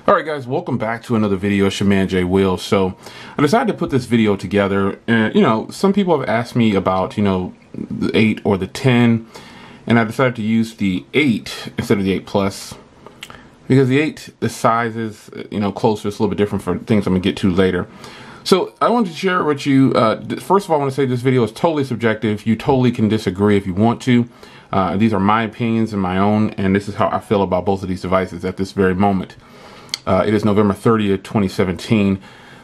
Alright guys, welcome back to another video. It's your man Jay Will. So I decided to put this video together, and some people have asked me about the 8 or the 10, and I decided to use the 8 instead of the 8 Plus because the 8, the size is closer. It's a little bit different for things I'm gonna get to later. So I wanted to share with you, first of all, I want to say this video is totally subjective. You totally can disagree if you want to. These are my opinions and my own, and this is how I feel about both of these devices at this very moment. It is November 30th, 2017.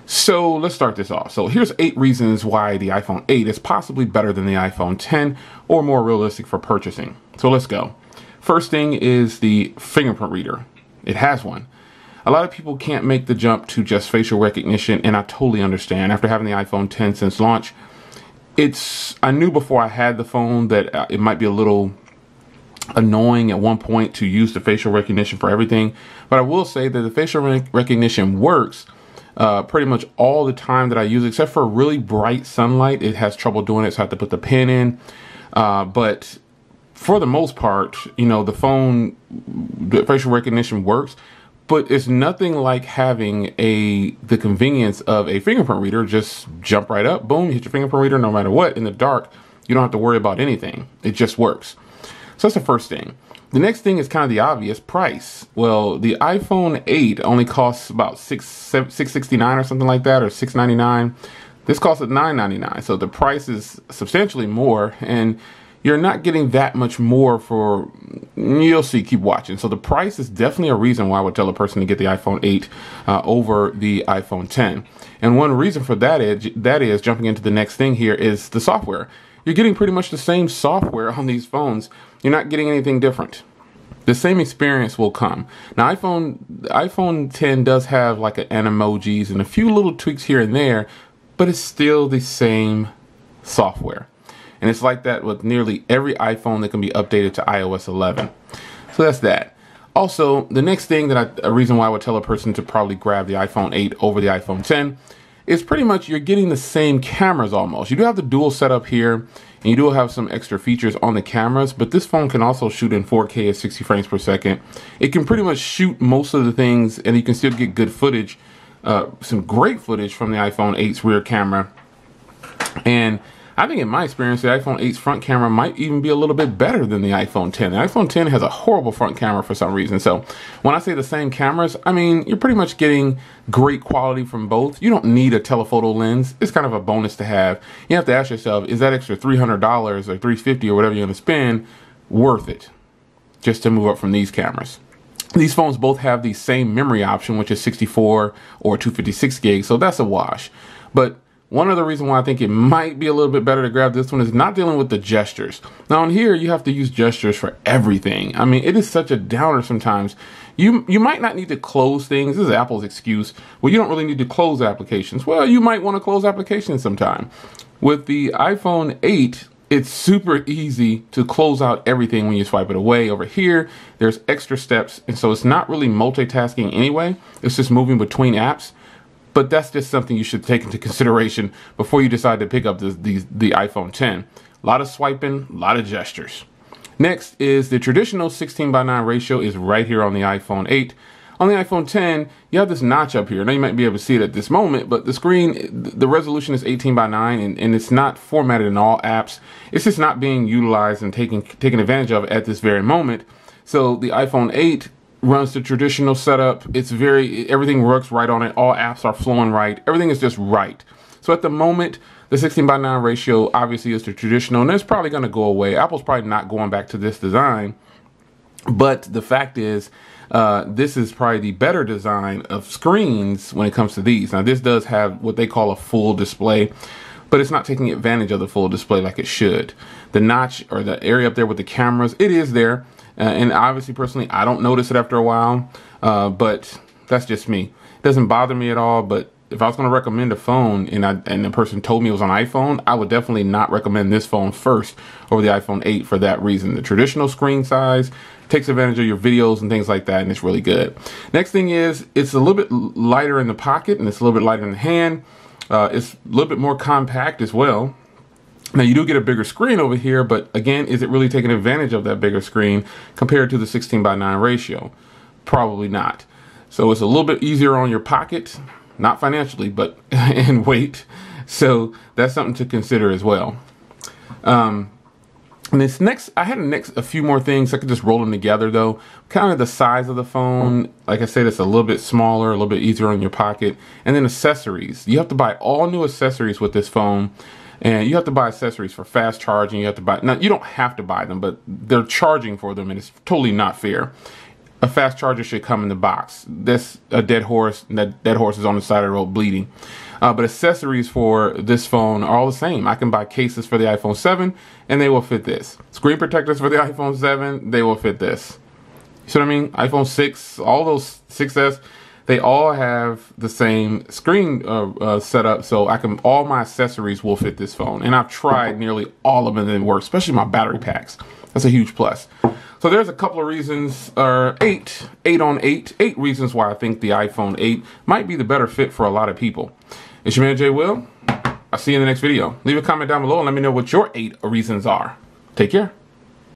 So let's start this off. So here's 8 reasons why the iPhone 8 is possibly better than the iPhone 10 or more realistic for purchasing. So let's go. First thing is the fingerprint reader. It has one. A lot of people can't make the jump to just facial recognition, and I totally understand. After having the iPhone 10 since launch, I knew before I had the phone that it might be a little annoying at one point to use the facial recognition for everything, but I will say that the facial recognition works pretty much all the time that I use it, except for really bright sunlight. It has trouble doing it, so I have to put the pin in, but for the most part, the facial recognition works, but it's nothing like having the convenience of a fingerprint reader. Just jump right up, boom, you hit your fingerprint reader no matter what. In the dark, you don't have to worry about anything. It just works. So that's the first thing. The next thing is kind of the obvious: price. Well, the iPhone 8 only costs about $669 or something like that, or $699. This costs at $999, so the price is substantially more, and you're not getting that much more for, you'll see, keep watching. So the price is definitely a reason why I would tell a person to get the iPhone 8 over the iPhone 10. And one reason for that is jumping into the next thing here is the software. You're getting pretty much the same software on these phones. You're not getting anything different. The same experience will come. Now, iPhone 10 does have like an emojis and a few little tweaks here and there, but it's still the same software. And it's like that with nearly every iPhone that can be updated to iOS 11. So that's that. Also, the next thing a reason why I would tell a person to probably grab the iPhone 8 over the iPhone 10 is pretty much you're getting the same cameras almost. You do have the dual setup here, and you do have some extra features on the cameras, but this phone can also shoot in 4K at 60 frames per second. It can pretty much shoot most of the things, and you can still get good footage, some great footage from the iPhone 8's rear camera. And I think in my experience, the iPhone 8's front camera might even be a little bit better than the iPhone 10. The iPhone 10 has a horrible front camera for some reason. So when I say the same cameras, I mean, you're pretty much getting great quality from both. You don't need a telephoto lens. It's kind of a bonus to have. You have to ask yourself, is that extra $300 or $350 or whatever you're going to spend worth it just to move up from these cameras? These phones both have the same memory option, which is 64 or 256 gigs. So that's a wash. But one other reason why I think it might be a little bit better to grab this one is not dealing with the gestures. Now on here, you have to use gestures for everything. I mean, it is such a downer sometimes. You might not need to close things. This is Apple's excuse. Well, you don't really need to close applications. Well, you might want to close applications sometime. With the iPhone 8, it's super easy to close out everything when you swipe it away. Over here, there's extra steps, and so it's not really multitasking anyway. It's just moving between apps. But that's just something you should take into consideration before you decide to pick up the iPhone 10. A lot of swiping, a lot of gestures. Next is the traditional 16:9 ratio is right here on the iPhone 8. On the iPhone 10, you have this notch up here. Now you might be able to see it at this moment, but the screen, the resolution is 18:9, and it's not formatted in all apps. It's just not being utilized and taken advantage of at this very moment. So the iPhone 8 runs the traditional setup. Everything works right on it. All apps are flowing right. Everything is just right. So at the moment, the 16:9 ratio obviously is the traditional, and it's probably going to go away. Apple's probably not going back to this design. But the fact is, this is probably the better design of screens when it comes to these. Now, this does have what they call a full display, but it's not taking advantage of the full display like it should. The notch, or the area up there with the cameras, it is there. And obviously, personally, I don't notice it after a while, but that's just me. It doesn't bother me at all, but if I was going to recommend a phone and the person told me it was an iPhone, I would definitely not recommend this phone first over the iPhone 8 for that reason. The traditional screen size takes advantage of your videos and things like that, and it's really good. Next thing is, it's a little bit lighter in the pocket, and it's a little bit lighter in the hand. It's a little bit more compact as well. Now you do get a bigger screen over here, but again, is it really taking advantage of that bigger screen compared to the 16:9 ratio? Probably not. So it's a little bit easier on your pocket, not financially, but in weight. So that's something to consider as well. And this next, I had a few more things. I could just roll them together though. Kind of the size of the phone. Like I said, it's a little bit smaller, a little bit easier on your pocket. And then accessories. You have to buy all new accessories with this phone. And you have to buy accessories for fast charging. You have to buy, now you don't have to buy them, but they're charging for them and it's totally not fair. A fast charger should come in the box. That's a dead horse, and that dead horse is on the side of the road bleeding. But accessories for this phone are all the same. I can buy cases for the iPhone 7 and they will fit this. Screen protectors for the iPhone 7, they will fit this. You see what I mean? iPhone 6, all those 6S, they all have the same screen setup, so all my accessories will fit this phone. And I've tried nearly all of them and it works, especially my battery packs. That's a huge plus. So there's a couple of reasons, eight reasons why I think the iPhone 8 might be the better fit for a lot of people. It's your man Jay Will. I'll see you in the next video. Leave a comment down below and let me know what your 8 reasons are. Take care.